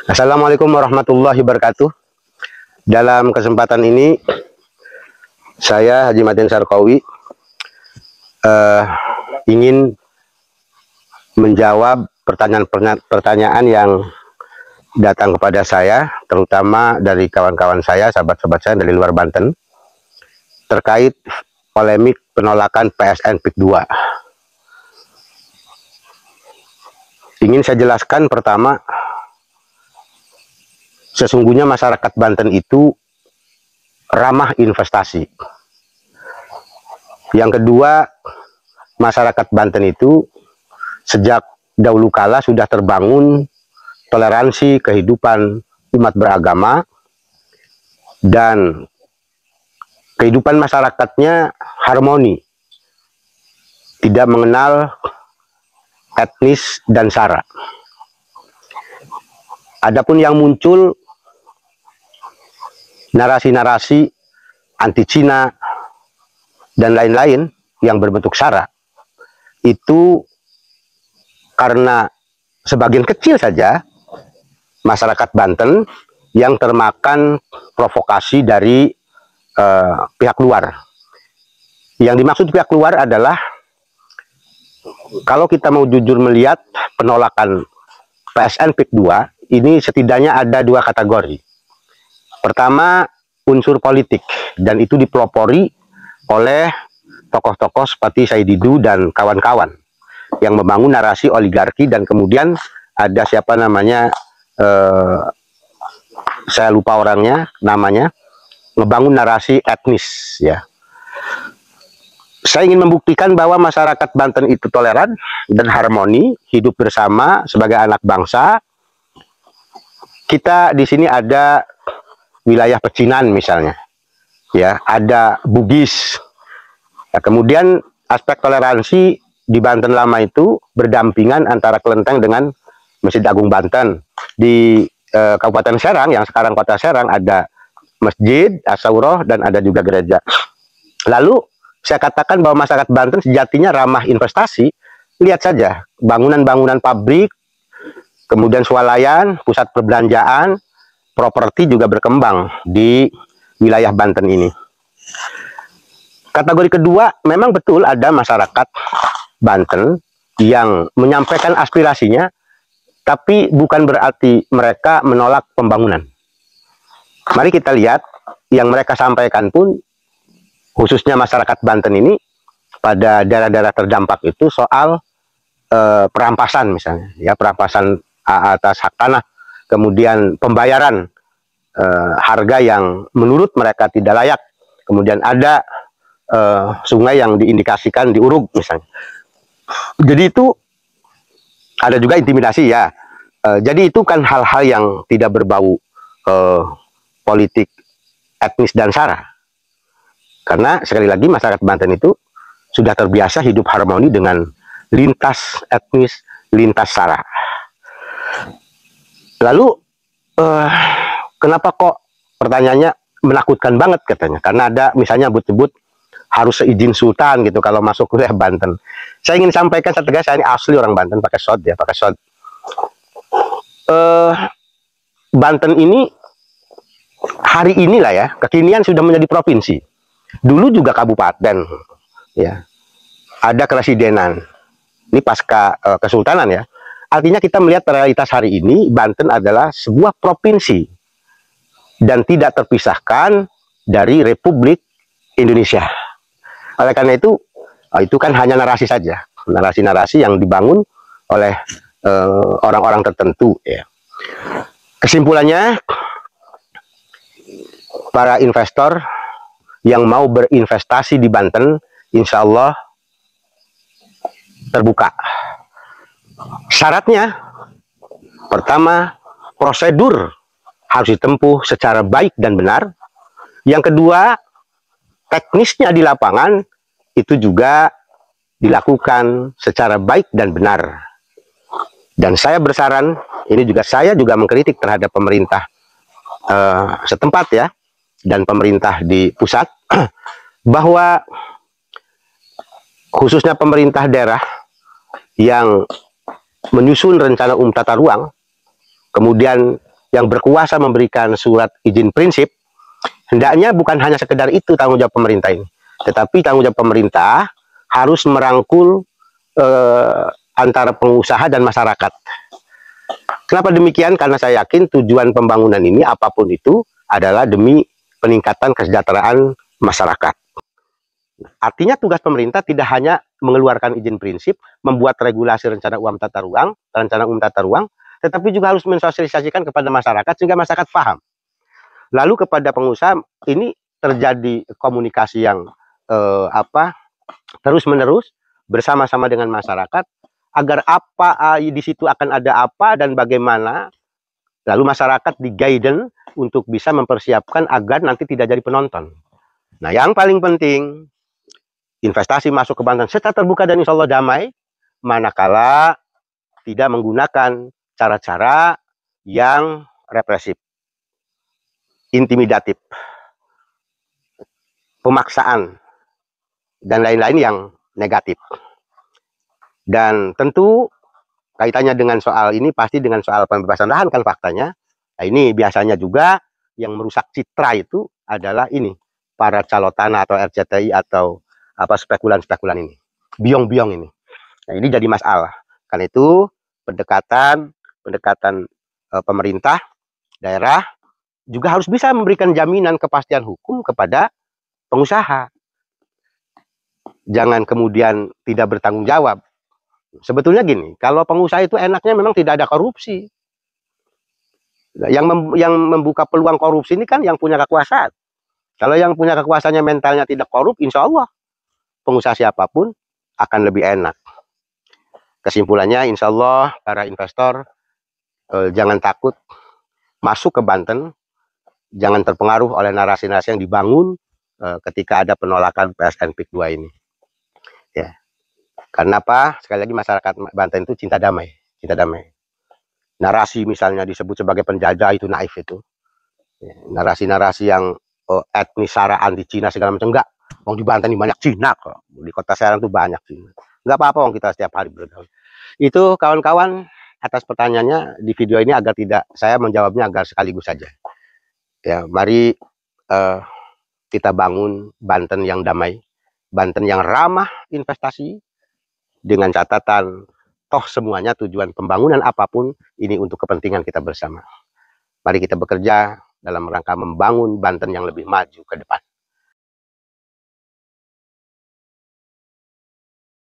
Assalamualaikum warahmatullahi wabarakatuh. Dalam kesempatan ini, saya Haji Matin Sarkawi ingin menjawab pertanyaan yang datang kepada saya, terutama dari kawan-kawan saya, sahabat-sahabat saya dari luar Banten, terkait polemik penolakan PSN PIK 2. Ingin saya jelaskan pertama, sesungguhnya masyarakat Banten itu ramah investasi. Yang kedua, masyarakat Banten itu sejak dahulu kala sudah terbangun toleransi kehidupan umat beragama, dan kehidupan masyarakatnya harmoni, tidak mengenal etnis dan sara. Adapun yang muncul narasi-narasi anti Cina dan lain-lain yang berbentuk sara, itu karena sebagian kecil saja masyarakat Banten yang termakan provokasi dari pihak luar. Yang dimaksud pihak luar adalah, kalau kita mau jujur melihat penolakan PSN PIK 2, ini setidaknya ada dua kategori. Pertama, unsur politik, dan itu dipelopori oleh tokoh-tokoh seperti Said Didu dan kawan-kawan yang membangun narasi oligarki, dan kemudian ada siapa namanya, saya lupa orangnya namanya, ngebangun narasi etnis ya. Saya ingin membuktikan bahwa masyarakat Banten itu toleran dan harmoni, hidup bersama sebagai anak bangsa. Kita di sini ada wilayah pecinan misalnya, ya, ada Bugis. Ya, kemudian aspek toleransi di Banten lama itu berdampingan antara kelenteng dengan Masjid Agung Banten. Di Kabupaten Serang, yang sekarang Kota Serang, ada masjid, asyauroh, dan ada juga gereja. Lalu saya katakan bahwa masyarakat Banten sejatinya ramah investasi. Lihat saja bangunan-bangunan pabrik, kemudian swalayan, pusat perbelanjaan, properti juga berkembang di wilayah Banten ini. Kategori kedua, memang betul ada masyarakat Banten yang menyampaikan aspirasinya, tapi bukan berarti mereka menolak pembangunan. Mari kita lihat yang mereka sampaikan pun, khususnya masyarakat Banten ini, pada daerah-daerah terdampak itu soal perampasan misalnya, ya, perampasan atas hak tanah, kemudian pembayaran harga yang menurut mereka tidak layak, kemudian ada sungai yang diindikasikan diuruk misalnya. Jadi itu ada juga intimidasi ya. Jadi itu kan hal-hal yang tidak berbau politik etnis dan sara. Karena sekali lagi masyarakat Banten itu sudah terbiasa hidup harmoni dengan lintas etnis, lintas sara. Lalu kenapa kok pertanyaannya menakutkan banget katanya? Karena ada misalnya sebut-sebut harus seizin sultan gitu kalau masuk ke wilayah Banten. Saya ingin sampaikan setegas, saya ini asli orang Banten, pakai sod ya, pakai sod. Banten ini hari inilah ya, kekinian sudah menjadi provinsi. Dulu juga kabupaten, ya, ada keresidenan. Ini pasca kesultanan ya. Artinya kita melihat realitas hari ini, Banten adalah sebuah provinsi dan tidak terpisahkan dari Republik Indonesia. Oleh karena itu kan hanya narasi saja, narasi-narasi yang dibangun oleh orang-orang tertentu. Ya. Kesimpulannya, para investor yang mau berinvestasi di Banten, insya Allah terbuka. Syaratnya, pertama, prosedur harus ditempuh secara baik dan benar. Yang kedua, teknisnya di lapangan itu juga dilakukan secara baik dan benar. Dan saya bersaran, ini juga saya juga mengkritik terhadap pemerintah setempat ya, dan pemerintah di pusat, bahwa khususnya pemerintah daerah yang menyusun rencana tata ruang, kemudian yang berkuasa memberikan surat izin prinsip, hendaknya bukan hanya sekedar itu tanggung jawab pemerintah ini, tetapi tanggung jawab pemerintah harus merangkul antara pengusaha dan masyarakat. Kenapa demikian? Karena saya yakin tujuan pembangunan ini apapun itu adalah demi peningkatan kesejahteraan masyarakat. Artinya tugas pemerintah tidak hanya mengeluarkan izin prinsip, membuat regulasi rencana umum tata ruang, tetapi juga harus mensosialisasikan kepada masyarakat sehingga masyarakat paham. Lalu kepada pengusaha ini terjadi komunikasi yang terus-menerus bersama-sama dengan masyarakat agar di situ akan ada apa dan bagaimana. Lalu masyarakat di-guidance untuk bisa mempersiapkan agar nanti tidak jadi penonton. Nah, yang paling penting, investasi masuk ke Banten secara terbuka dan insya Allah damai, manakala tidak menggunakan cara-cara yang represif, intimidatif, pemaksaan, dan lain-lain yang negatif. Dan tentu kaitannya dengan soal ini pasti dengan soal pembebasan lahan kan faktanya. Nah, ini biasanya juga yang merusak citra itu adalah ini, para calon tanah atau RCTI atau spekulan-spekulan ini, biong-biong ini. Nah, ini jadi masalah. Karena itu pendekatan pemerintah daerah juga harus bisa memberikan jaminan kepastian hukum kepada pengusaha. Jangan kemudian tidak bertanggung jawab. Sebetulnya gini, kalau pengusaha itu enaknya memang tidak ada korupsi. Yang membuka peluang korupsi ini kan yang punya kekuasaan. Kalau yang punya kekuasaannya mentalnya tidak korup, insya Allah pengusaha siapapun akan lebih enak. Kesimpulannya, insya Allah para investor jangan takut masuk ke Banten, jangan terpengaruh oleh narasi-narasi yang dibangun ketika ada penolakan PSN PIK 2 ini. Ya. Karena apa? Sekali lagi masyarakat Banten itu cinta damai, Narasi misalnya disebut sebagai penjajah itu naif itu. Narasi-narasi yang etnis Sara anti Cina segala macam, enggak. Wong di Banten ini banyak Cina kok. Di kota Serang itu banyak Cina. Enggak apa-apa wong kita setiap hari bergaul. Itu kawan-kawan atas pertanyaannya di video ini agar tidak saya menjawabnya agar sekaligus saja. Ya, mari kita bangun Banten yang damai, Banten yang ramah investasi, dengan catatan toh semuanya tujuan pembangunan apapun ini untuk kepentingan kita bersama. Mari kita bekerja dalam rangka membangun Banten yang lebih maju ke depan.